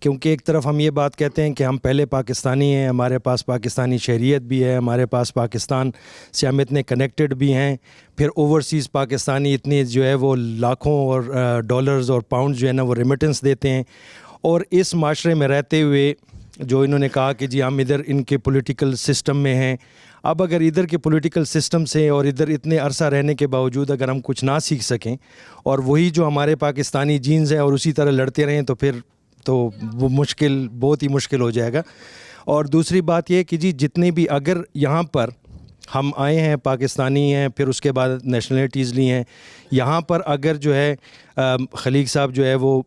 کیونکہ ایک طرف ہم یہ بات کہتے ہیں کہ ہم پہلے پاکستانی ہیں, ہمارے پاس پاکستانی شہریت بھی ہے, ہمارے پاس پاکستان سے ہم اتنے کنیکٹڈ بھی ہیں, پھر اوورسیز پاکستانی اتنے جو ہے وہ لاکھوں اور ڈالرز اور پاؤنڈ جو ہے نا وہ ریمیٹنس دیتے ہیں. اور اس معاشرے میں رہتے ہوئے جو انہوں نے کہا کہ جی ہم ادھر ان کے پولیٹیکل سسٹم میں ہیں, اب اگر ادھر کے پولیٹیکل سسٹم سے اور ادھر اتنے عرصہ رہنے کے باوجود اگر ہم کچھ نہ سیکھ سکیں اور وہی جو ہمارے پاکستانی جینز ہیں اور اسی طرح لڑتے رہیں تو پھر تو وہ مشکل, بہت ہی مشکل ہو جائے گا. اور دوسری بات یہ کہ جی جتنے بھی اگر یہاں پر ہم آئے ہیں پاکستانی ہیں, پھر اس کے بعد نیشنلٹیز لی ہیں, یہاں پر اگر جو ہے خلیق صاحب جو ہے وہ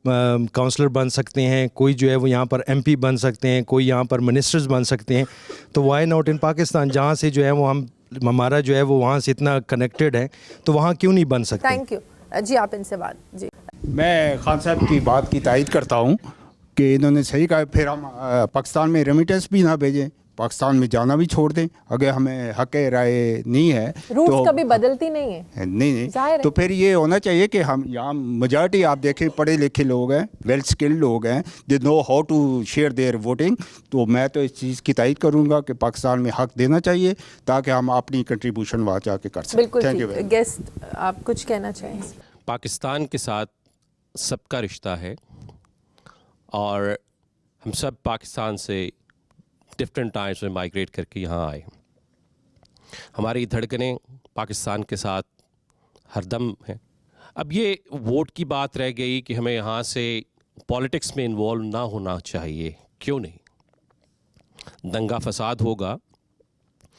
کونسلر بن سکتے ہیں, کوئی جو ہے وہ یہاں پر ایم پی بن سکتے ہیں, کوئی یہاں پر منسٹرز بن سکتے ہیں, تو وائی ناٹ ان پاکستان, جہاں سے جو ہے وہ ہمارا جو ہے وہ وہاں سے اتنا کنیکٹڈ ہے تو وہاں کیوں نہیں بن سکتے. تھینک یو جی. آپ ان سے بات جی. میں خان صاحب کی بات کی تائید کرتا ہوں کہ انہوں نے صحیح کہا. پھر ہم پاکستان میں ریمیٹنس بھی نہ بھیجیں, پاکستان میں جانا بھی چھوڑ دیں. اگر ہمیں حق رائے نہیں ہے روٹس کبھی بدلتی نہیں ہے, نہیں تو پھر یہ ہونا چاہیے کہ ہم یہاں میجارٹی آپ دیکھیں پڑھے لکھے لوگ ہیں, ویل اسکلڈ لوگ ہیں, they know how to share their voting. تو میں تو اس چیز کی تائید کروں گا کہ پاکستان میں حق دینا چاہیے تاکہ ہم اپنی کنٹریبیوشن وہاں جا کے کر سکیں. بالکل. گیسٹ آپ کچھ کہنا چاہیں؟ پاکستان کے ساتھ سب کا رشتہ ہے اور ہم سب پاکستان سے ڈفرینٹ ٹائمس میں مائیگریٹ کر کے یہاں آئے. ہماری دھڑکنیں پاکستان کے ساتھ ہر دم ہیں. اب یہ ووٹ کی بات رہ گئی کہ ہمیں یہاں سے پالیٹکس میں انوالو نہ ہونا چاہیے. کیوں نہیں؟ دنگا فساد ہوگا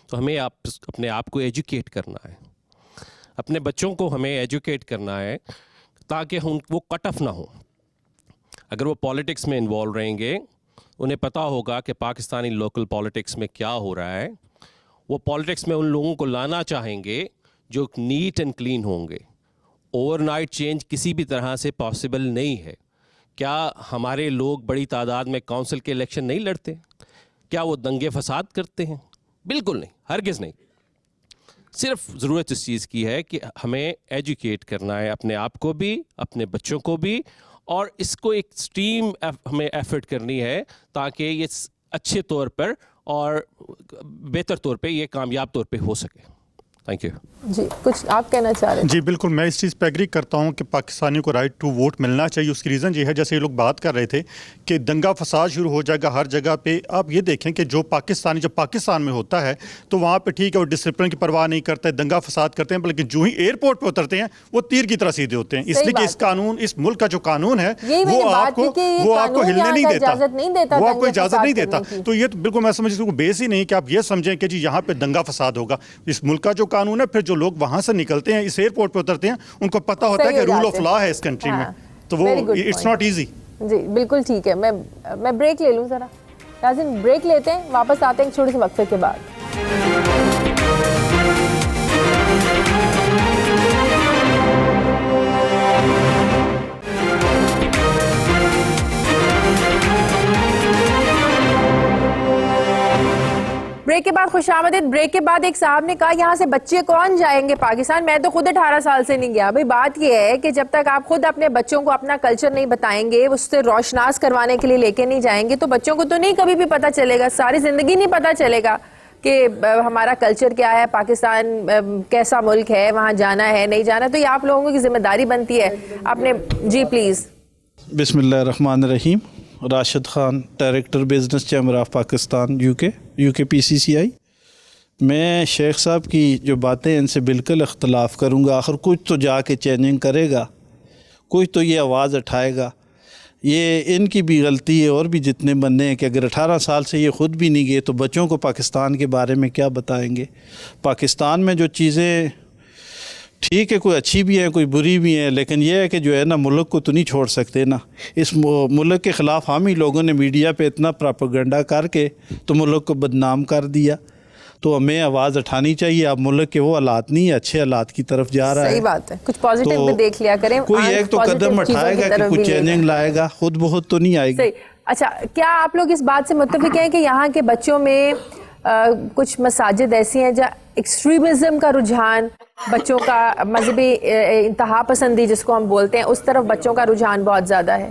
تو ہمیں اپنے آپ کو ایجوکیٹ کرنا ہے, اپنے بچوں کو ہمیں ایجوکیٹ کرنا ہے تاکہ وہ کٹ آف نہ ہوں. اگر وہ پالیٹکس میں انوالو رہیں گے, انہیں پتہ ہوگا کہ پاکستانی لوکل پالیٹکس میں کیا ہو رہا ہے. وہ پالیٹکس میں ان لوگوں کو لانا چاہیں گے جو نیٹ اینڈ کلین ہوں گے. اوور نائٹ چینج کسی بھی طرح سے پاسبل نہیں ہے. کیا ہمارے لوگ بڑی تعداد میں کونسل کے الیکشن نہیں لڑتے؟ کیا وہ دنگے فساد کرتے ہیں؟ بالکل نہیں, ہرگز نہیں. صرف ضرورت اس چیز کی ہے کہ ہمیں ایجوکیٹ کرنا ہے اپنے آپ کو بھی, اپنے بچوں کو بھی, اور اس کو ایک اسٹریم ہمیں ایفرٹ کرنی ہے تاکہ یہ اچھے طور پر اور بہتر طور پہ یہ کامیاب طور پہ ہو سکے. Thank you. جی کچھ آپ کہنا چاہ رہے ہیں؟ جی بالکل, میں اس چیز پہ ایگری کرتا ہوں کہ پاکستانیوں کو رائٹ ٹو ووٹ ملنا چاہیے. اس کی ریزن یہ ہے, جیسے یہ لوگ بات کر رہے تھے کہ دنگا فساد شروع ہو جائے گا ہر جگہ پہ. آپ یہ دیکھیں کہ جو پاکستانی جب پاکستان میں ہوتا ہے تو وہاں پہ ٹھیک ہے وہ ڈسپلن کی پرواہ نہیں کرتے, دنگا فساد کرتے ہیں, لیکن جو ہی ایئرپورٹ پہ اترتے ہیں وہ تیر کی طرح سیدھے ہوتے ہیں. اس لیے کہ اس قانون, اس ملک کا جو قانون ہے وہ آپ کو ہلنے نہیں دیتا, وہ آپ کو اجازت نہیں دیتا. تو یہ تو بالکل میں سمجھ کو بیس ہی نہیں کہ آپ یہ سمجھیں کہ جی یہاں پہ دنگا فساد ہوگا. اس ملک کا جو قانون ہے, پھر جو لوگ وہاں سے نکلتے ہیں اس ایئرپورٹ پہ اترتے ہیں, ان کو پتہ ہوتا ہے کہ رول آف لا ہے اس کنٹری میں, تو وہ اٹس ناٹ ایزی. جی بالکل ٹھیک ہے. میں بریک لے لوں ذرا. ناظرین بریک لیتے ہیں, واپس آتے ہیں ایک چھوٹے سے وقفے کے بعد. بریک کے بعد خوش آمدید. بریک کے بعد ایک صاحب نے کہا یہاں سے بچے کون جائیں گے پاکستان؟ میں تو خود 18 سال سے نہیں گیا. بھئی بات یہ ہے کہ جب تک آپ خود اپنے بچوں کو اپنا کلچر نہیں بتائیں گے, اس سے روشناس کروانے کے لیے لے کے نہیں جائیں گے, تو بچوں کو تو نہیں کبھی بھی پتہ چلے گا, ساری زندگی نہیں پتہ چلے گا کہ ہمارا کلچر کیا ہے, پاکستان کیسا ملک ہے, وہاں جانا ہے نہیں جانا. تو یہ آپ لوگوں کی ذمہ داری بنتی ہے اپنے. جی پلیز. بسم اللہ الرحمن الرحیم. Rashid Khan, director business chamber of Pakistan you کے PCCI. میں شیخ صاحب کی جو باتیں ان سے بالکل اختلاف کروں گا. آخر کچھ تو جا کے چینجنگ کرے گا, کچھ تو یہ آواز اٹھائے گا. یہ ان کی بھی غلطی ہے اور بھی جتنے بندے ہیں کہ اگر 18 سال سے یہ خود بھی نہیں گئے تو بچوں کو پاکستان کے بارے میں کیا بتائیں گے. پاکستان میں جو چیزیں ٹھیک ہے, کوئی اچھی بھی ہیں کوئی بری بھی ہیں, لیکن یہ ہے کہ جو ہے نا ملک کو تو نہیں چھوڑ سکتے نا. اس ملک کے خلاف ہم ہی لوگوں نے میڈیا پہ اتنا پراپیگنڈا کر کے تو ملک کو بدنام کر دیا. تو ہمیں آواز اٹھانی چاہیے. اب ملک کے وہ حالات نہیں, اچھے حالات کی طرف جا رہا ہے. صحیح بات ہے, کچھ پازیٹیو بھی دیکھ لیا کریں. کوئی ایک تو قدم اٹھائے گا کہ کچھ چینجنگ لائے گا, خود بہت تو نہیں آئے گی. اچھا, کیا آپ لوگ اس بات سے متفق ہیں کہ یہاں کے بچوں میں کچھ مساجد ایسی ہیں جہاں ایکسٹریمزم کا رجحان, بچوں کا مذہبی انتہا پسندی جس کو ہم بولتے ہیں, اس طرف بچوں کا رجحان بہت زیادہ ہے؟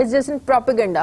It's just propaganda.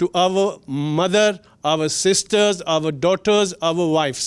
to our mother, our sisters, our daughters, our wives.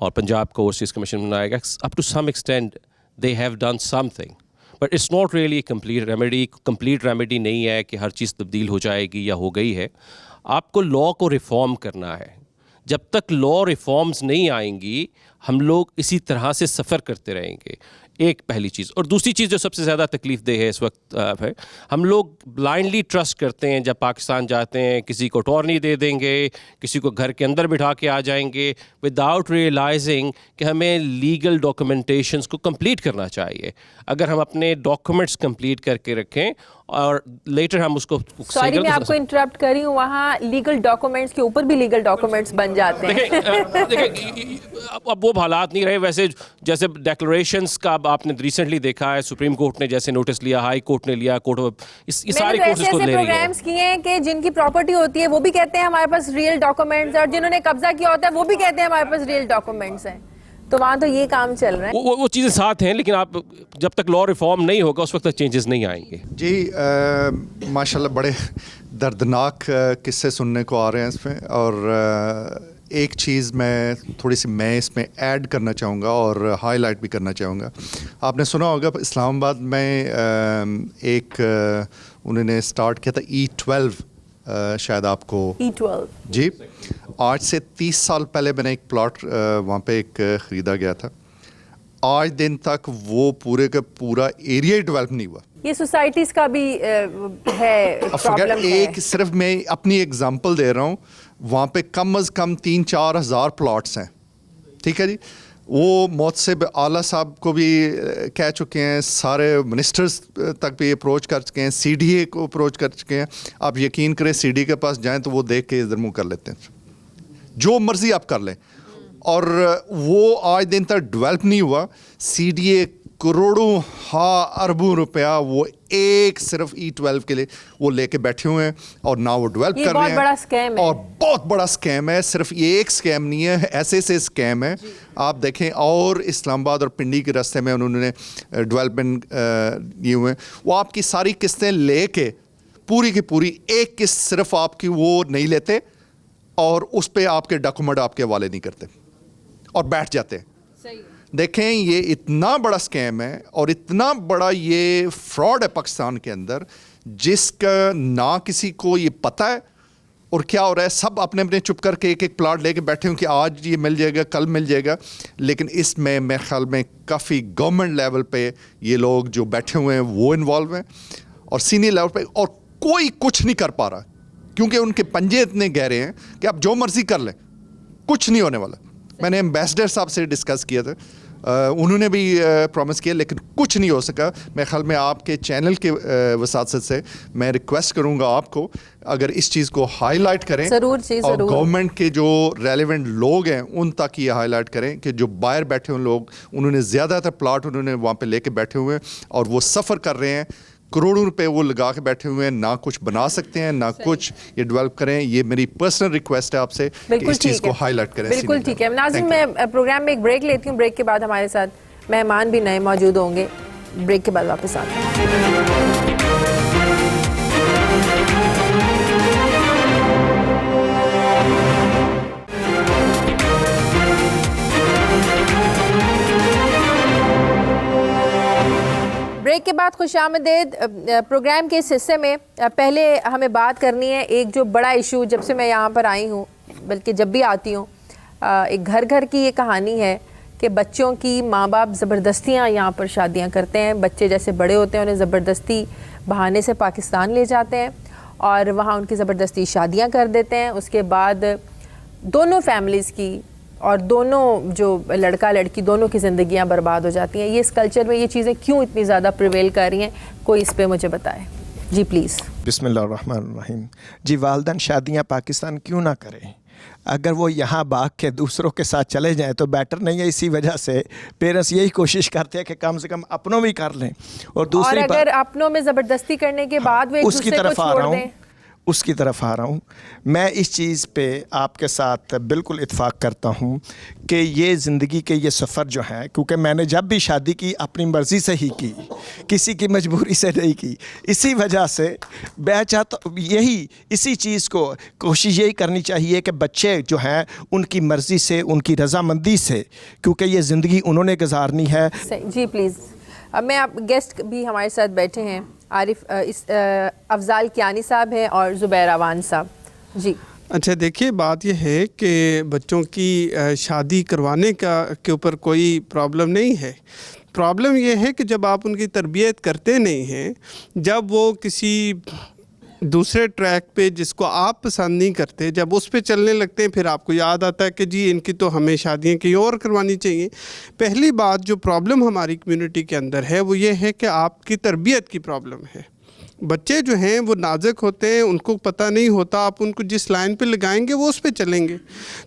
اور پنجاب کو اوورسیز کمیشن بنایا گیا. Up to some extent they have done something, but it's not really complete remedy نہیں ہے کہ ہر چیز تبدیل ہو جائے گی یا ہو گئی ہے. آپ کو لاء کو ریفارم کرنا ہے. جب تک لاء ریفارمز نہیں آئیں گی ہم لوگ اسی طرح سے سفر کرتے رہیں گے. ایک پہلی چیز. اور دوسری چیز جو سب سے زیادہ تکلیف دہ ہے اس وقت ہے, ہم لوگ بلائنڈلی ٹرسٹ کرتے ہیں. جب پاکستان جاتے ہیں کسی کو ٹورنی دے دیں گے, کسی کو گھر کے اندر بٹھا کے آ جائیں گے, وداؤٹ ریئلائزنگ کہ ہمیں لیگل ڈاکومنٹیشنز کو کمپلیٹ کرنا چاہیے. اگر ہم اپنے ڈاکومنٹس کمپلیٹ کر کے رکھیں اور لیٹر ہم اس کو سوری میں آپ کو انٹرپٹ کر رہی ہوں, وہاں لیگل ڈاکومنٹس کے اوپر بھی لیگل ڈاکومنٹس بن جاتے ہیں. دیکھیں اب وہ حالات نہیں رہے ویسے. جیسے ڈیکلریشنز کا آپ نے ریسنٹلی دیکھا ہے, سپریم کورٹ نے جیسے نوٹس لیا, ہائی کورٹ نے لیا, یہ سارے کورٹس کو لے رہی ہے. پروگرامز کیے ہیں کہ جن کی پراپرٹی ہوتی ہے وہ بھی کہتے ہیں ہمارے پاس ریئل ڈاکومنٹس, اور جنہوں نے قبضہ کیا ہوتا ہے وہ بھی کہتے ہیں ہمارے پاس ریئل ڈاکومنٹس ہیں. تو وہاں تو یہ کام چل رہا ہے. وہ چیزیں ساتھ ہیں, لیکن آپ جب تک لاء ریفارم نہیں ہوگا اس وقت تک چینجز نہیں آئیں گے. جی ماشاءاللہ بڑے دردناک قصے سننے کو آ رہے ہیں اس میں. اور ایک چیز میں تھوڑی سی میں اس میں ایڈ کرنا چاہوں گا اور ہائی لائٹ بھی کرنا چاہوں گا. آپ نے سنا ہوگا اسلام آباد میں ایک انہوں نے اسٹارٹ کیا تھا E12, شاید آپ کو E12. جی آج سے 30 سال پہلے میں نے ایک پلاٹ وہاں پہ ایک خریدا گیا تھا. آج دن تک وہ پورے کا پورا ایریا ہی ڈیولپ نہیں ہوا. یہ سوسائٹیز کا بھی ہے پرابلم ہے. ایک صرف میں اپنی ایگزامپل دے رہا ہوں, وہاں پہ کم از کم 3-4 ہزار پلاٹس ہیں. ٹھیک ہے جی, وہ محتسب اعلیٰ صاحب کو بھی کہہ چکے ہیں, سارے منسٹرز تک بھی اپروچ کر چکے ہیں, CDA کو اپروچ کر چکے ہیں. آپ یقین کریں CDA کے پاس جائیں تو وہ دیکھ کے ادھر منہ کر لیتے ہیں, جو مرضی آپ کر لیں. اور وہ آج دن تک ڈیولپ نہیں ہوا. CDA کروڑوں اربوں روپیہ وہ ایک صرف E12 کے لیے وہ لے کے بیٹھے ہوئے ہیں, اور نہ وہ ڈیولپ کر رہے ہیں. بڑا اسکیم ہے, اور بہت بڑا اسکیم ہے. صرف یہ ایک اسکیم نہیں ہے, ایسے اسکیم ہے. آپ دیکھیں اور اسلام آباد اور پنڈی کے راستے میں انہوں نے ڈیولپمنٹ دیے ہوئے ہیں. وہ آپ کی ساری قسطیں لے کے پوری کی پوری ایک قسط صرف آپ کی وہ نہیں لیتے, اور اس پہ آپ کے ڈاکومنٹ آپ کے حوالے نہیں کرتے اور بیٹھ جاتے ہیں. دیکھیں یہ اتنا بڑا اسکیم ہے اور اتنا بڑا یہ فراڈ ہے پاکستان کے اندر, جس کا نہ کسی کو یہ پتہ ہے. اور کیا ہو رہا ہے, سب اپنے اپنے چپ کر کے ایک ایک پلاٹ لے کے بیٹھے ہوں کہ آج یہ مل جائے گا, کل مل جائے گا. لیکن اس میں میرے خیال میں کافی گورنمنٹ لیول پہ یہ لوگ جو بیٹھے ہوئے ہیں وہ انوالو ہیں, اور سینئر لیول پہ, اور کوئی کچھ نہیں کر پا رہا کیونکہ ان کے پنجے اتنے گہرے ہیں کہ آپ جو مرضی کر لیں کچھ نہیں ہونے والا. میں نے ایمبیسڈر صاحب سے ڈسکس کیا تھا, انہوں نے بھی پرومس کیا, لیکن کچھ نہیں ہو سکا. میرے خیال میں آپ کے چینل کے وساطت سے میں ریکویسٹ کروں گا آپ کو, اگر اس چیز کو ہائی لائٹ کریں اور گورنمنٹ کے جو ریلیونٹ لوگ ہیں ان تک یہ ہائی لائٹ کریں کہ جو باہر بیٹھے ہوئے لوگ, انہوں نے زیادہ تر پلاٹ انہوں نے وہاں پہ لے کے بیٹھے ہوئے ہیں اور وہ سفر کر رہے ہیں, کروڑوں روپے وہ لگا کے بیٹھے ہوئے ہیں, نہ کچھ بنا سکتے ہیں نہ کچھ یہ ڈیولپ کریں. یہ میری پرسنل ریکویسٹ ہے آپ سے کہ اس چیز کو ہائی لائٹ کریں. بالکل ٹھیک ہے. ناظرین میں پروگرام میں ایک بریک لیتی ہوں, بریک کے بعد ہمارے ساتھ مہمان بھی نئے موجود ہوں گے. بریک کے بعد واپس آتے ہیں. بریک کے بعد خوش آمدید. پروگرام کے اس حصے میں پہلے ہمیں بات کرنی ہے ایک جو بڑا ایشو, جب سے میں یہاں پر آئی ہوں, بلکہ جب بھی آتی ہوں, ایک گھر گھر کی یہ کہانی ہے کہ بچوں کی ماں باپ زبردستیاں یہاں پر شادیاں کرتے ہیں. بچے جیسے بڑے ہوتے ہیں انہیں زبردستی بہانے سے پاکستان لے جاتے ہیں اور وہاں ان کی زبردستی شادیاں کر دیتے ہیں. اس کے بعد دونوں فیملیز کی اور دونوں جو لڑکا لڑکی دونوں کی زندگیاں برباد ہو جاتی ہیں. یہ اس کلچر میں یہ چیزیں کیوں اتنی زیادہ پریویل کر رہی ہیں, کوئی اس پہ مجھے بتائے. جی پلیز. بسم اللہ الرحمن الرحیم. جی والدین شادیاں پاکستان کیوں نہ کریں؟ اگر وہ یہاں بھاگ کے دوسروں کے ساتھ چلے جائیں تو بیٹر نہیں ہے. اسی وجہ سے پیرنٹس یہی کوشش کرتے ہیں کہ کم سے کم اپنوں بھی کر لیں. اور دوسری اگر اپنوں میں زبردستی کرنے کے بعد وہ ایک دوسرے کو چھوڑ دیں, اس کی طرف آ رہا ہوں. میں اس چیز پہ آپ کے ساتھ بالکل اتفاق کرتا ہوں کہ یہ زندگی کے یہ سفر جو ہے، کیونکہ میں نے جب بھی شادی کی اپنی مرضی سے ہی کی، کسی کی مجبوری سے نہیں کی. اسی وجہ سے میں چاہتا یہی اسی چیز کو کوشش یہی کرنی چاہیے کہ بچے جو ہیں ان کی مرضی سے، ان کی رضامندی سے، کیونکہ یہ زندگی انہوں نے گزارنی ہے. جی پلیز. اب میں آپ گیسٹ بھی ہمارے ساتھ بیٹھے ہیں، عارف افضال کیانی صاحب ہیں اور زبیر اوان صاحب. جی اچھا دیکھیے، بات یہ ہے کہ بچوں کی شادی کروانے کے اوپر کوئی پرابلم نہیں ہے. پرابلم یہ ہے کہ جب آپ ان کی تربیت کرتے نہیں ہیں، جب وہ کسی دوسرے ٹریک پہ جس کو آپ پسند نہیں کرتے، جب اس پہ چلنے لگتے ہیں، پھر آپ کو یاد آتا ہے کہ جی ان کی تو ہمیں شادیاں کہیں اور کروانی چاہیے. پہلی بات جو پرابلم ہماری کمیونٹی کے اندر ہے وہ یہ ہے کہ آپ کی تربیت کی پرابلم ہے. بچے جو ہیں وہ نازک ہوتے ہیں، ان کو پتہ نہیں ہوتا، آپ ان کو جس لائن پہ لگائیں گے وہ اس پہ چلیں گے.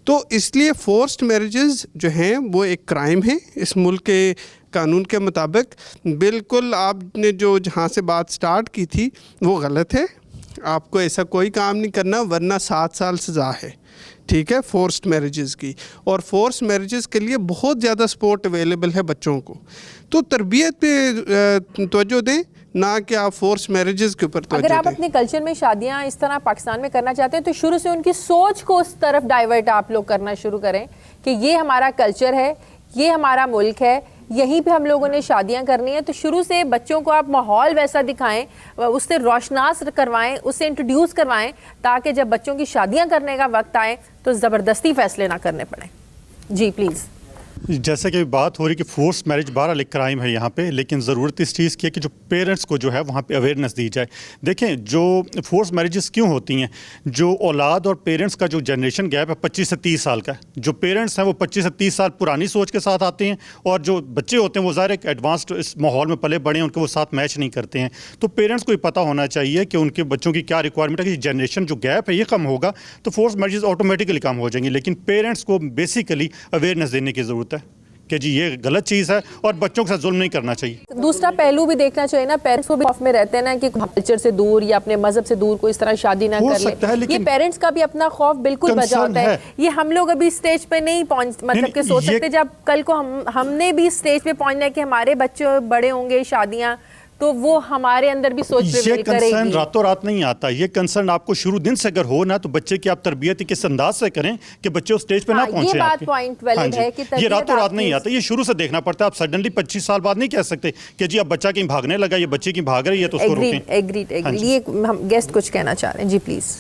تو اس لیے فورسڈ میرجز جو ہیں وہ ایک کرائم ہے اس ملک کے قانون کے مطابق. بالکل آپ نے جو جہاں سے بات سٹارٹ کی تھی وہ غلط ہے. آپ کو ایسا کوئی کام نہیں کرنا، ورنہ 7 سال سزا ہے. ٹھیک ہے، فورسڈ میرجز کی. اور فورس میرجز کے لیے بہت زیادہ سپورٹ اویلیبل ہے بچوں کو. تو تربیت پہ توجہ دیں، نہ کہ آپ فورس میرجز کے اوپر توجہ دیں. اگر آپ اپنے کلچر میں شادیاں اس طرح پاکستان میں کرنا چاہتے ہیں تو شروع سے ان کی سوچ کو اس طرف ڈائیورٹ آپ لوگ کرنا شروع کریں کہ یہ ہمارا کلچر ہے، یہ ہمارا ملک ہے، یہیں پہ ہم لوگوں نے شادیاں کرنی ہیں. تو شروع سے بچوں کو آپ ماحول ویسا دکھائیں، اس سے روشناس کروائیں، اس سے انٹروڈیوس کروائیں، تاکہ جب بچوں کی شادیاں کرنے کا وقت آئے تو زبردستی فیصلے نہ کرنے پڑیں. جی پلیز. جیسا کہ بات ہو رہی کہ فورس میرج بہرحال ایک کرائم ہے یہاں پہ، لیکن ضرورت اس چیز کی ہے کہ جو پیرنٹس کو جو ہے وہاں پہ اویئرنیس دی جائے. دیکھیں جو فورس میرجز کیوں ہوتی ہیں، جو اولاد اور پیرنٹس کا جو جنریشن گیپ ہے 25 سے 30 سال کا ہے. جو پیرنٹس ہیں وہ 25 سے 30 سال پرانی سوچ کے ساتھ آتے ہیں، اور جو بچے ہوتے ہیں وہ ظاہر ایک ایڈوانسڈ اس ماحول میں پلے بڑے ہیں، ان کے وہ ساتھ میچ نہیں کرتے ہیں. تو پیرنٹس کو یہ پتہ ہونا چاہیے کہ ان کے بچوں کی کیا ریکوائرمنٹ ہے، کہ جنریشن جو گیپ ہے یہ کم ہوگا تو فورس میرجز آٹومیٹکلی کم ہو جائیں گی. لیکن پیرنٹس کو بیسیکلی اویئرنیس دینے کی ضرورت ہے کہ جی یہ غلط چیز ہے اور بچوں کے ساتھ ظلم نہیں کرنا چاہیے. دوسرا پہلو بھی دیکھنا چاہیے نا، پیرنٹس کو بھی خوف میں رہتے ہیں نا کہ کلچر سے دور یا اپنے مذہب سے دور کوئی اس طرح شادی نہ کر لے. یہ پیرنٹس کا بھی اپنا خوف بالکل بجا ہوتا ہے. یہ ہم لوگ ابھی اسٹیج پہ نہیں پہنچ مطلب کہ سوچ سکتے، جب کل کو ہم نے بھی اسٹیج پہ پہنچنا ہے کہ ہمارے بچے بڑے ہوں گے، شادیاں، تو وہ ہمارے اندر بھی سوچ پریویل کرے گی. یہ کنسرن راتوں رات نہیں آتا. یہ کنسرن آپ کو شروع دن سے اگر ہو نا تو بچے کی آپ تربیت کس انداز سے کریں کہ بچے اس سٹیج پہ نہ پہنچے. یہ بات پوائنٹ ویلڈ ہے کہ یہ راتوں رات نہیں آتا، یہ شروع سے دیکھنا پڑتا ہے. آپ سڈنلی 25 سال بعد نہیں کہہ سکتے کہ جی اب بچہ کہیں بھاگنے لگا، یہ بچے کی بھاگ رہی ہے تو اس کو روکیں. ایگریڈ. یہ ہم گیسٹ کچھ کہنا چاہ رہے ہیں. جی پلیز.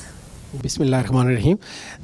بسم اللہ الرحمن الرحیم.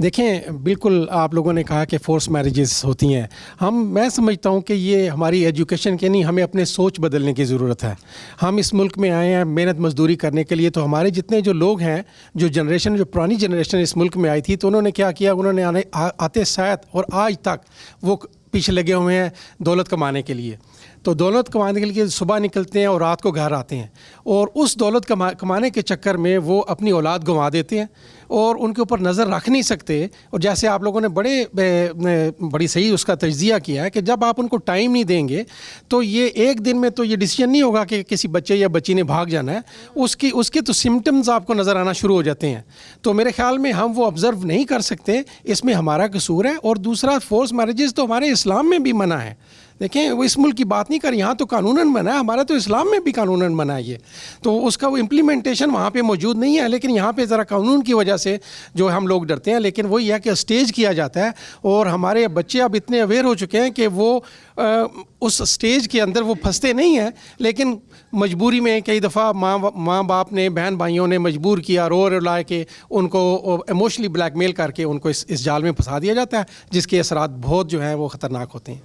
دیکھیں بالکل آپ لوگوں نے کہا کہ فورس میرجز ہوتی ہیں. میں سمجھتا ہوں کہ یہ ہماری ایجوکیشن کے نہیں، ہمیں اپنے سوچ بدلنے کی ضرورت ہے. ہم اس ملک میں آئے ہیں محنت مزدوری کرنے کے لیے، تو ہمارے جتنے جو لوگ ہیں، جو پرانی جنریشن اس ملک میں آئی تھی، تو انہوں نے کیا کیا، انہوں نے آتے ساتھ اور آج تک وہ پیچھے لگے ہوئے ہیں دولت کمانے کے لیے. تو دولت کمانے کے لیے صبح نکلتے ہیں اور رات کو گھر آتے ہیں، اور اس دولت کمانے کے چکر میں وہ اپنی اولاد گنوا دیتے ہیں اور ان کے اوپر نظر رکھ نہیں سکتے. اور جیسے آپ لوگوں نے بڑی صحیح اس کا تجزیہ کیا ہے کہ جب آپ ان کو ٹائم نہیں دیں گے تو یہ ایک دن میں تو یہ ڈیسیجن نہیں ہوگا کہ کسی بچے یا بچی نے بھاگ جانا ہے. اس کے تو سمٹمز آپ کو نظر آنا شروع ہو جاتے ہیں. تو میرے خیال میں ہم وہ آبزرو نہیں کر سکتے، اس میں ہمارا قصور ہے. اور دوسرا، فورس میرجز تو ہمارے اسلام میں بھی منع ہے. دیکھیں وہ اس ملک کی بات نہیں کر، یہاں تو قانوناً منع ہے، ہمارا تو اسلام میں بھی قانوناً منع ہے یہ. تو اس کا وہ امپلیمنٹیشن وہاں پہ موجود نہیں ہے. لیکن یہاں پہ ذرا قانون کی وجہ سے جو ہم لوگ ڈرتے ہیں، لیکن وہی ہے کہ اسٹیج کیا جاتا ہے. اور ہمارے بچے اب اتنے اویئر ہو چکے ہیں کہ وہ اس اسٹیج کے اندر وہ پھنستے نہیں ہیں، لیکن مجبوری میں کئی دفعہ ماں باپ نے، بہن بھائیوں نے مجبور کیا، رو لا کے ان کو ایموشنلی بلیک میل کر کے ان کو اس جال میں پھنسا دیا جاتا ہے، جس کے اثرات بہت جو ہیں وہ خطرناک ہوتے ہیں.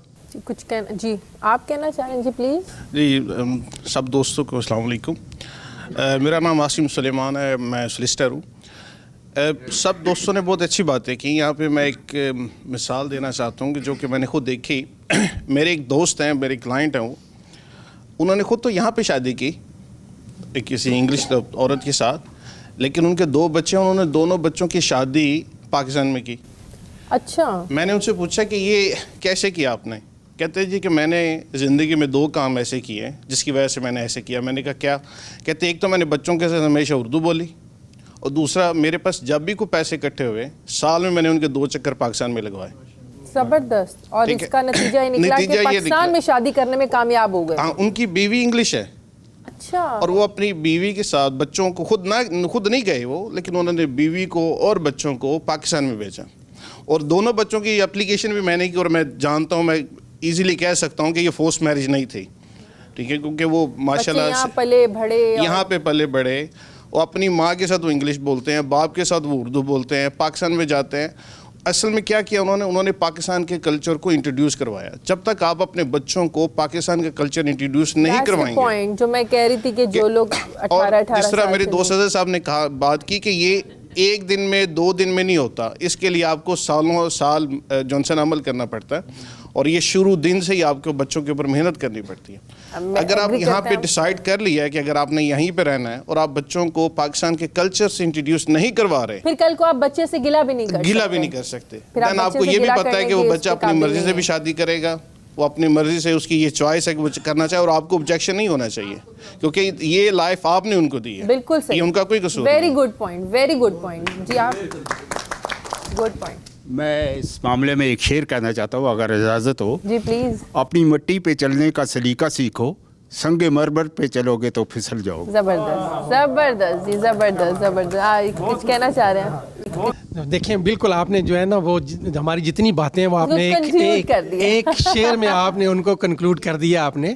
کچھ کہنا؟ جی آپ کہنا چاہیں؟ جی پلیز. جی سب دوستوں کو السلام علیکم. میرا نام عاصم سلیمان ہے، میں سولسٹر ہوں. سب دوستوں نے بہت اچھی باتیں کی. یہاں پہ میں ایک مثال دینا چاہتا ہوں کہ جو کہ میں نے خود دیکھی. میرے ایک دوست ہیں، میرے کلائنٹ ہیں، انہوں نے خود تو یہاں پہ شادی کی کسی انگلش عورت کے ساتھ، لیکن ان کے 2 بچے ہیں، انہوں نے دونوں بچوں کی شادی پاکستان میں کی. اچھا. میں نے ان سے پوچھا کہ یہ کیسے کیا آپ نے؟ کہتے ہیں جی کہ میں نے زندگی میں 2 کام ایسے کیے ہیں جس کی وجہ سے میں نے ایسے کیا. میں نے کہا کیا؟ کہتے ایک تو میں نے بچوں کے ساتھ ہمیشہ اردو بولی، اور دوسرا میرے پاس جب بھی کوئی پیسے اکٹھے ہوئے سال میں نے ان کے 2 چکر پاکستان میں لگوائے. زبردست. اور اس کا نتیجہ یہ نکلا کہ پاکستان میں شادی کرنے میں کامیاب ہو گئے. ہاں, ان کی بیوی انگلش ہے. اچھا. اور وہ اپنی بیوی کے ساتھ بچوں کو خود نہیں گئے وہ, لیکن انہوں نے بیوی کو اور بچوں کو پاکستان میں بھیجا. اور دونوں بچوں کی اپلیکیشن بھی میں نے کی, اور میں جانتا ہوں, میں ایزیلی کہہ سکتا ہوں کہ یہ فورس میرج نہیں تھی. ٹھیک ہے, کیونکہ وہ ماشاءاللہ یہاں پلے بڑھے, یہاں پہ پلے بڑھے. وہ اپنی ماں کے ساتھ وہ انگلش بولتے ہیں, باپ کے ساتھ وہ اردو بولتے ہیں, پاکستان میں جاتے ہیں. اصل میں کیا کیا انہوں نے پاکستان کے کلچر کو انٹروڈیوس کروایا. جب تک آپ اپنے بچوں کو پاکستان کا کلچر انٹروڈیوس نہیں کروائیں گے, جو میں کہہ رہی تھی کہ جو لوگ 18 جس طرح میرے دوست حضرت صاحب نے بات کی کہ یہ 1 دن میں 2 دن میں نہیں ہوتا, اس کے لیے آپ کو سالوں سال جونسن عمل کرنا پڑتا ہے. اور یہ شروع دن سے ہی آپ کو بچوں کے اوپر محنت کرنی پڑتی ہے. اگر آپ یہاں پہ ڈیسائیڈ کر لیا ہے کہ اگر آپ نے یہیں پہ رہنا ہے اور آپ بچوں کو پاکستان کے کلچر سے انٹروڈیوس نہیں کروا رہے, پھر کل کو آپ بچے سے گلہ بھی نہیں کر سکتے. دین آپ کو یہ بھی پتہ ہے کہ وہ بچہ اپنی مرضی سے بھی شادی کرے گا, وہ اپنی مرضی سے, اس کی یہ چوائس ہے کہ وہ کرنا چاہے, اور آپ کو آبجیکشن نہیں ہونا چاہیے کیونکہ یہ لائف آپ نے ان کو دی ہے. بالکل صحیح, یہ ان کا کوئی قصور نہیں. Very good point, very good point. جی آپ, گڈ پوائنٹ. میں اس معاملے میں ایک شعر کہنا چاہتا ہوں اگر اجازت ہو. جی پلیز. اپنی مٹی پہ چلنے کا سلیقہ سیکھو, سنگ مرمر پہ چلو گے تو پھسل جاؤ. زبردست, زبردست جی, زبردست زبردست. کچھ کہنا چاہ رہے ہیں؟ دیکھیں بالکل آپ نے جو ہے نا وہ ہماری جتنی باتیں ہیں وہ آپ نے ایک شعر میں آپ نے ان کو کنکلوڈ کر دیا آپ نے.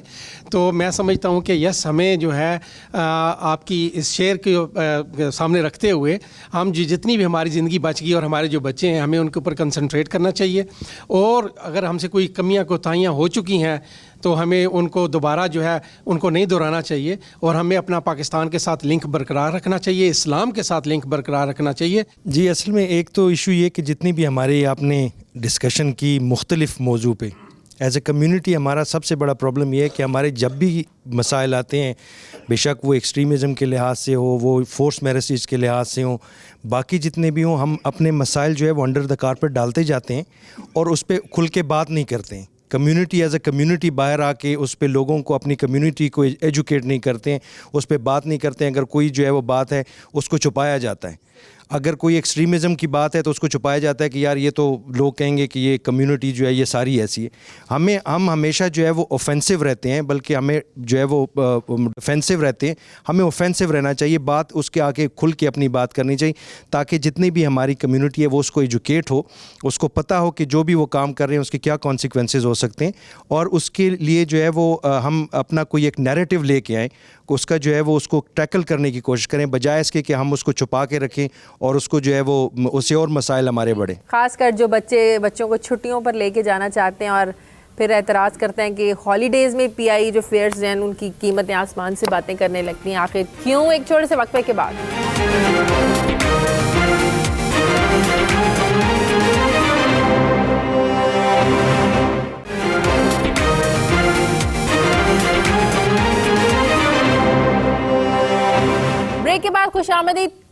تو میں سمجھتا ہوں کہ یس, ہمیں جو ہے آپ کی اس شعر کے سامنے رکھتے ہوئے ہم جتنی بھی ہماری زندگی بچ گئی اور ہمارے جو بچے ہیں ہمیں ان کے اوپر کنسنٹریٹ کرنا چاہیے. اور اگر ہم سے کوئی کمیاں کوتاہیاں ہو چکی ہیں تو ہمیں ان کو دوبارہ جو ہے ان کو نہیں دہرانا چاہیے, اور ہمیں اپنا پاکستان کے ساتھ لنک برقرار رکھنا چاہیے, اسلام کے ساتھ لنک برقرار رکھنا چاہیے. جی اصل میں ایک تو ایشو یہ کہ جتنی بھی ہمارے آپ نے ڈسکشن کی مختلف موضوع پہ, ایز اے کمیونٹی ہمارا سب سے بڑا پرابلم یہ ہے کہ ہمارے جب بھی مسائل آتے ہیں, بے شک وہ ایکسٹریمزم کے لحاظ سے ہو, وہ فورس میریجز کے لحاظ سے ہوں, باقی جتنے بھی ہوں, ہم اپنے مسائل جو ہے وہ انڈر دا کارپیٹ ڈالتے جاتے ہیں اور اس پہ کھل کے بات نہیں کرتے ہیں. کمیونٹی ایز اے کمیونٹی باہر آ کے اس پہ لوگوں کو, اپنی کمیونٹی کو ایجوکیٹ نہیں کرتے ہیں, اس پہ بات نہیں کرتے ہیں. اگر کوئی جو ہے وہ بات ہے اس کو چھپایا جاتا ہے. اگر کوئی ایکسٹریمزم کی بات ہے تو اس کو چھپایا جاتا ہے کہ یار یہ تو لوگ کہیں گے کہ یہ کمیونٹی جو ہے یہ ساری ایسی ہے. ہم ہمیشہ جو ہے وہ اوفینسو رہتے ہیں, بلکہ ہمیں جو ہے وہ ڈیفینسو رہتے ہیں. ہمیں اوفینسو رہنا چاہیے, بات اس کے آگے کھل کے اپنی بات کرنی چاہیے تاکہ جتنی بھی ہماری کمیونٹی ہے وہ اس کو ایجوکیٹ ہو, اس کو پتہ ہو کہ جو بھی وہ کام کر رہے ہیں اس کے کیا کانسیکوینسز ہو سکتے ہیں, اور اس کے لیے جو ہے وہ ہم اپنا کوئی ایک نیریٹو لے کے آئیں, اس کا جو ہے وہ اس کو ٹیکل کرنے کی کوشش کریں, بجائے اس کے کہ ہم اس کو چھپا کے رکھیں اور اس کو جو ہے وہ اسے اور مسائل ہمارے بڑھیں. خاص کر جو بچوں کو چھٹیوں پر لے کے جانا چاہتے ہیں اور پھر اعتراض کرتے ہیں کہ ہالیڈیز میں پی آئی جو فیئرز ہیں ان کی قیمتیں آسمان سے باتیں کرنے لگتی ہیں. آخر کیوں؟ ایک چھوٹے سے وقفے کے بعد. بریک کے بعد خوش آمدید.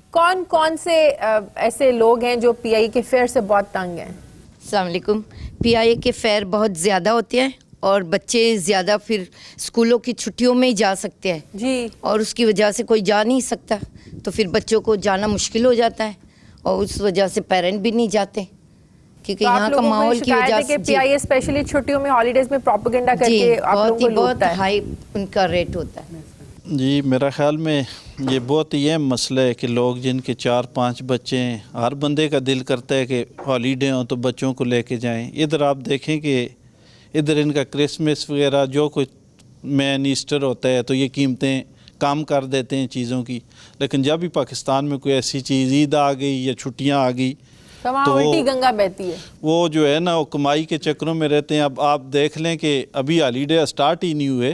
کون سے ایسے لوگ ہیں جو پی آئی کے فیئر سے بہت تنگ ہیں؟ السلام علیکم. پی آئی کے فیئر بہت زیادہ ہوتے ہیں اور بچے زیادہ پھر اسکولوں کی چھٹیوں میں ہی جا سکتے ہیں جی, اور اس کی وجہ سے کوئی جا نہیں سکتا, تو پھر بچوں کو جانا مشکل ہو جاتا ہے اور اس وجہ سے پیرنٹ بھی نہیں جاتے کیونکہ یہاں کا ماحول کی وجہ سے. پی آئی اسپیشلی چھٹیوں میں ہالیڈیز میں پروپیگنڈا کر کے آپ لوگوں کو بہت ہائی ان کا ریٹ ہوتا ہے. جی میرا خیال میں یہ بہت ہی اہم مسئلہ ہے کہ لوگ جن کے 4-5 بچے ہیں, ہر بندے کا دل کرتا ہے کہ ہالیڈے ہوں تو بچوں کو لے کے جائیں. ادھر آپ دیکھیں کہ ادھر ان کا کرسمس وغیرہ جو کچھ مین ایسٹر ہوتا ہے تو یہ قیمتیں کام کر دیتے ہیں چیزوں کی, لیکن جب بھی پاکستان میں کوئی ایسی چیز عید آ گئی یا چھٹیاں آ گئی تو الٹی گنگا بہتی ہے. وہ جو ہے نا وہ کمائی کے چکروں میں رہتے ہیں. اب آپ دیکھ لیں کہ ابھی ہالیڈے اسٹارٹ ہی نہیں ہوئے,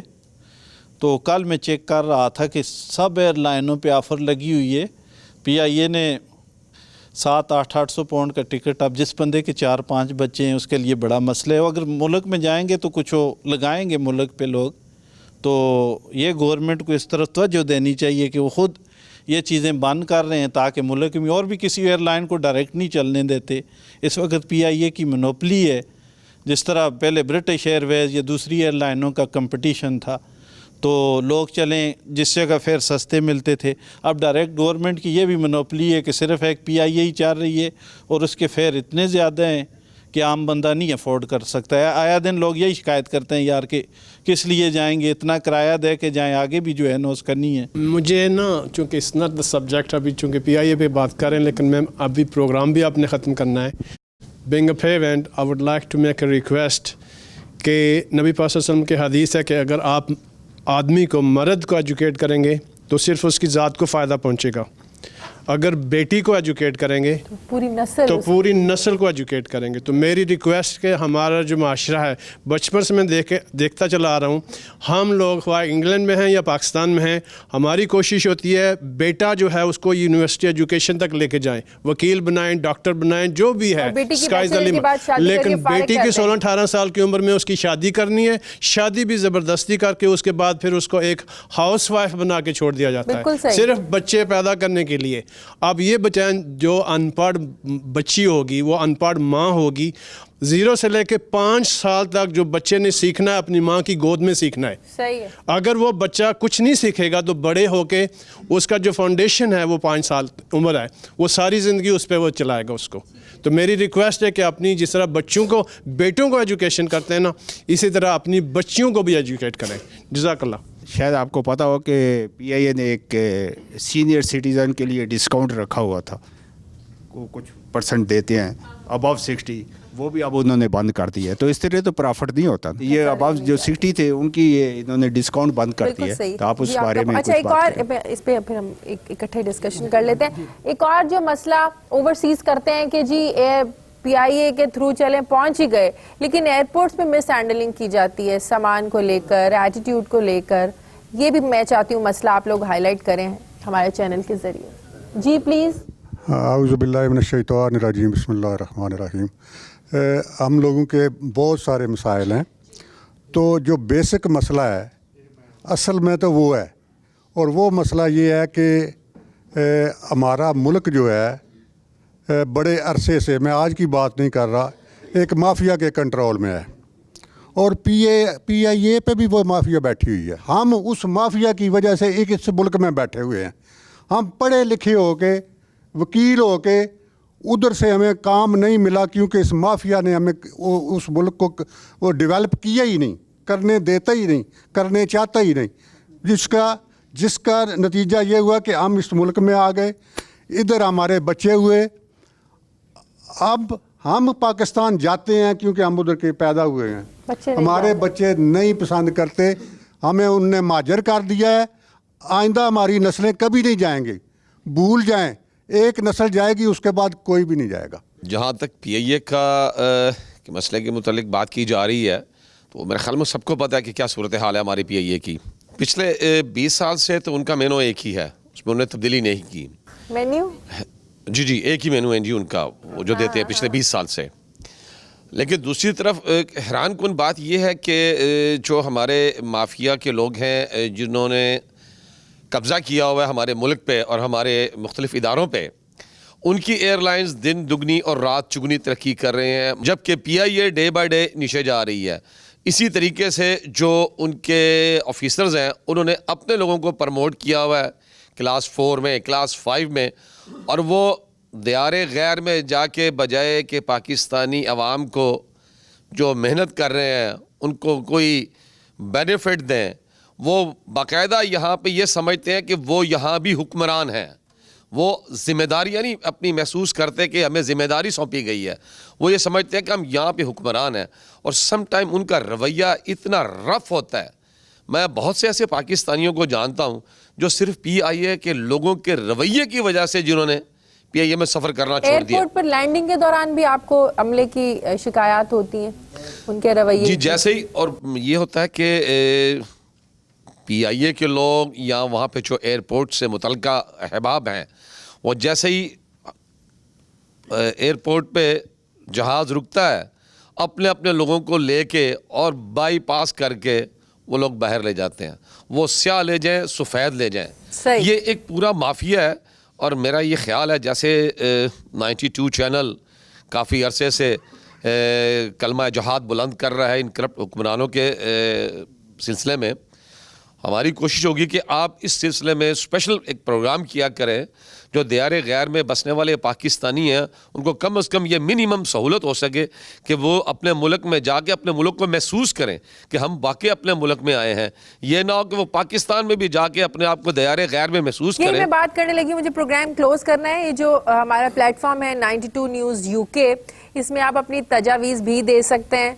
تو کل میں چیک کر رہا تھا کہ سب ایئر لائنوں پہ آفر لگی ہوئی ہے. پی آئی اے نے 700-800 پاؤنڈ کا ٹکٹ, اب جس بندے کے 4-5 بچے ہیں اس کے لیے بڑا مسئلہ ہے. اگر ملک میں جائیں گے تو کچھ لگائیں گے ملک پہ لوگ, تو یہ گورنمنٹ کو اس طرف توجہ دینی چاہیے کہ وہ خود یہ چیزیں بند کر رہے ہیں تاکہ ملک میں اور بھی کسی ایئر لائن کو ڈائریکٹ نہیں چلنے دیتے. اس وقت پی آئی اے کی مونوپلی ہے, جس طرح پہلے برٹش ایئر ویز یا دوسری ایئر لائنوں کا کمپٹیشن تھا, تو لوگ چلیں جس جگہ فیئر سستے ملتے تھے. اب ڈائریکٹ گورنمنٹ کی یہ بھی منوپلی ہے کہ صرف ایک PIA ہی چل رہی ہے اور اس کے فیئر اتنے زیادہ ہیں کہ عام بندہ نہیں افورڈ کر سکتا ہے. آیا دن لوگ یہی شکایت کرتے ہیں یار کہ کس لیے جائیں گے, اتنا کرایہ دے کے جائیں, آگے بھی جو ہے نا اس کرنی ہے. مجھے نا چونکہ اس ناٹ دا سبجیکٹ, ابھی چونکہ PIA پہ بات کریں, لیکن میم ابھی پروگرام بھی آپ نے ختم کرنا ہے. Being a parent I would like to make a request کہ نبی پاک صلی اللہ علیہ وسلم کی حدیث ہے کہ اگر آپ آدمی کو, مرد کو ایجوکیٹ کریں گے تو صرف اس کی ذات کو فائدہ پہنچے گا, اگر بیٹی کو ایجوکیٹ کریں گے تو پوری نسل کو ایجوکیٹ کریں گے. تو میری ریکویسٹ کہ ہمارا جو معاشرہ ہے, بچپن سے میں دیکھتا چلا آ رہا ہوں, ہم لوگ خواہ انگلینڈ میں ہیں یا پاکستان میں ہیں, ہماری کوشش ہوتی ہے بیٹا جو ہے اس کو یونیورسٹی ایجوکیشن تک لے کے جائیں, وکیل بنائیں, ڈاکٹر بنائیں, جو بھی ہے, لیکن بیٹی کی 16-18 سال کی عمر میں اس کی شادی کرنی ہے, شادی بھی زبردستی کر کے اس کے بعد پھر اس کو ایک ہاؤس وائف بنا کے چھوڑ دیا جاتا ہے صرف بچے پیدا کرنے کے لیے. اب یہ بچائیں جو ان پڑھ بچی ہوگی, وہ ان پڑھ ماں ہوگی, 0 سے لے کے 5 سال تک جو بچے نے سیکھنا ہے اپنی ماں کی گود میں سیکھنا ہے. صحیح ہے. اگر وہ بچہ کچھ نہیں سیکھے گا تو بڑے ہو کے اس کا جو فاؤنڈیشن ہے وہ 5 سال عمر ہے, وہ ساری زندگی اس پہ وہ چلائے گا اس کو. تو میری ریکویسٹ ہے کہ اپنی جس طرح بچوں کو, بیٹوں کو ایجوکیشن کرتے ہیں نا, اسی طرح اپنی بچیوں کو بھی ایجوکیٹ کریں. جزاک اللہ. شاید آپ کو پتہ ہو کہ PIA نے ایک سینئر سٹیزن کے لیے ڈسکاؤنٹ رکھا ہوا تھا, وہ کچھ % دیتے ہیں ابو 60, وہ بھی اب انہوں نے بند کر دیا ہے. تو اس طرح تو پرافٹ نہیں ہوتا. یہ ابو جو 60 تھے ان کی یہ انہوں نے ڈسکاؤنٹ بند کر دیا ہے. تو آپ اس بارے میں اچھا, ایک اور اس پہ پھر ہم اکٹھے ڈسکشن کر لیتے ہیں. ایک اور جو مسئلہ اوورسیز کرتے ہیں کہ جی PIA کے تھرو چلیں, پہنچ ہی گئے, لیکن ایئرپورٹس پہ مس ہینڈلنگ کی جاتی ہے سامان کو لے کر, ایٹیٹیوڈ کو لے کر. یہ بھی میں چاہتی ہوں مسئلہ آپ لوگ ہائی لائٹ کریں ہمارے چینل کے ذریعے. جی پلیز. اعوذ باللہ من الشیطان الرجیم, بسم اللہ الرحمن الرحیم. ہم لوگوں کے بہت سارے مسائل ہیں, تو جو بیسک مسئلہ ہے اصل میں تو وہ ہے, اور وہ مسئلہ یہ ہے کہ ہمارا ملک جو ہے بڑے عرصے سے, میں آج کی بات نہیں کر رہا, ایک مافیا کے کنٹرول میں ہے, اور PIA پہ بھی وہ مافیا بیٹھی ہوئی ہے. ہم اس مافیا کی وجہ سے ایک اس ملک میں بیٹھے ہوئے ہیں. ہم پڑھے لکھے ہو کے, وکیل ہو کے, ادھر سے ہمیں کام نہیں ملا کیونکہ اس مافیا نے ہمیں اس ملک کو وہ ڈیولپ کیا ہی نہیں, کرنے دیتا ہی نہیں, کرنے چاہتا ہی نہیں, جس کا نتیجہ یہ ہوا کہ ہم اس ملک میں آ گئے, ادھر ہمارے بچے ہوئے. اب ہم پاکستان جاتے ہیں کیونکہ ہم ادھر کے پیدا ہوئے ہیں, ہمارے بچے نہیں پسند کرتے, ہمیں ان نے مہاجر کر دیا ہے. آئندہ ہماری نسلیں کبھی نہیں جائیں گی, بھول جائیں, ایک نسل جائے گی اس کے بعد کوئی بھی نہیں جائے گا. جہاں تک PIA کا مسئلے کے متعلق بات کی جا رہی ہے, تو میرے خیال میں سب کو پتہ ہے کہ کیا صورتحال ہے ہماری PIA کی. پچھلے 20 سال سے تو ان کا مینو ایک ہی ہے, اس میں انہوں نے تبدیلی نہیں کی. مینیو جی ایک ہی مینو ہے جی ان کا, وہ جو دیتے ہیں پچھلے 20 سال سے. لیکن دوسری طرف حیران کن بات یہ ہے کہ جو ہمارے مافیا کے لوگ ہیں جنہوں نے قبضہ کیا ہوا ہے ہمارے ملک پہ اور ہمارے مختلف اداروں پہ, ان کی ایئر لائنز دن دگنی اور رات چگنی ترقی کر رہے ہیں, جبکہ PIA ڈے بائی ڈے نیچے جا رہی ہے. اسی طریقے سے جو ان کے آفیسرز ہیں انہوں نے اپنے لوگوں کو پروموٹ کیا ہوا ہے کلاس 4 میں, کلاس 5 میں, اور وہ دیار غیر میں جا کے بجائے کہ پاکستانی عوام کو جو محنت کر رہے ہیں ان کو کوئی بینیفٹ دیں, وہ باقاعدہ یہاں پہ یہ سمجھتے ہیں کہ وہ یہاں بھی حکمران ہیں. وہ ذمہ داریاں نہیں اپنی محسوس کرتے کہ ہمیں ذمہ داری سونپی گئی ہے, وہ یہ سمجھتے ہیں کہ ہم یہاں پہ حکمران ہیں. اور سم ٹائم ان کا رویہ اتنا رف ہوتا ہے. میں بہت سے ایسے پاکستانیوں کو جانتا ہوں جو صرف PIA کے لوگوں کے رویے کی وجہ سے جنہوں نے PIA میں سفر کرنا چھوڑ دیا. ایئرپورٹ پر لینڈنگ کے دوران بھی آپ کو عملے کی شکایات ہوتی ہیں ان کے رویے جی جیسے ہی, اور یہ ہوتا ہے کہ PIA کے لوگ یا وہاں پہ جو ایئرپورٹ سے متعلقہ احباب ہیں, وہ جیسے ہی ایئرپورٹ پہ جہاز رکتا ہے اپنے اپنے لوگوں کو لے کے اور بائی پاس کر کے وہ لوگ باہر لے جاتے ہیں. وہ سیاہ لے جائیں, سفید لے جائیں, یہ ایک پورا مافیا ہے. اور میرا یہ خیال ہے جیسے 92 چینل کافی عرصے سے کلمہ جہاد بلند کر رہا ہے ان کرپٹ حکمرانوں کے سلسلے میں, ہماری کوشش ہوگی کہ آپ اس سلسلے میں اسپیشل ایک پروگرام کیا کریں جو دیار غیر میں بسنے والے پاکستانی ہیں ان کو کم از کم یہ منیمم سہولت ہو سکے کہ وہ اپنے ملک میں جا کے اپنے ملک کو محسوس کریں کہ ہم واقعی اپنے ملک میں آئے ہیں. یہ نہ ہو کہ وہ پاکستان میں بھی جا کے اپنے آپ کو دیار غیر میں محسوس کریں. میں بات کرنے لگی, مجھے پروگرام کلوز کرنا ہے. یہ جو ہمارا پلیٹ فارم ہے 92 نیوز UK, اس میں آپ اپنی تجاویز بھی دے سکتے ہیں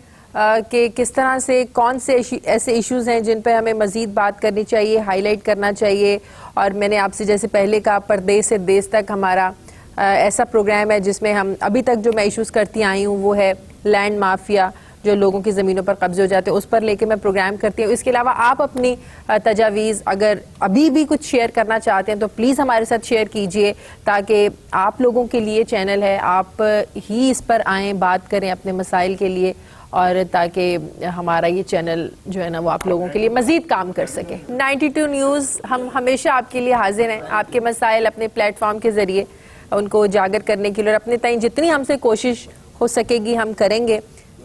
کہ کس طرح سے کون سے ایسے ایشوز ہیں جن پہ ہمیں مزید بات کرنی چاہیے, ہائی لائٹ کرنا چاہیے. اور میں نے آپ سے جیسے پہلے کہا, پردیس سے دیس تک ہمارا ایسا پروگرام ہے جس میں ہم ابھی تک جو میں ایشوز کرتی آئی ہوں وہ ہے لینڈ مافیا, جو لوگوں کی زمینوں پر قبضے ہو جاتے ہیں, اس پر لے کے میں پروگرام کرتی ہوں. اس کے علاوہ آپ اپنی تجاویز اگر ابھی بھی کچھ شیئر کرنا چاہتے ہیں تو پلیز ہمارے ساتھ شیئر کیجئے, تاکہ آپ لوگوں کے لیے چینل ہے, آپ ہی اس پر آئیں, بات کریں اپنے مسائل کے لیے, اور تاکہ ہمارا یہ چینل جو ہے نا وہ آپ لوگوں کے لیے مزید کام کر سکے. 92 نیوز ہم ہمیشہ آپ کے لیے حاضر ہیں, آپ کے مسائل اپنے پلیٹ فارم کے ذریعے ان کو اجاگر کرنے کے لیے, اور اپنے تئیں جتنی ہم سے کوشش ہو سکے گی ہم کریں گے.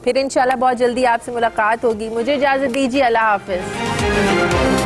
پھر انشاءاللہ بہت جلدی آپ سے ملاقات ہوگی. مجھے اجازت دیجیے, اللہ حافظ.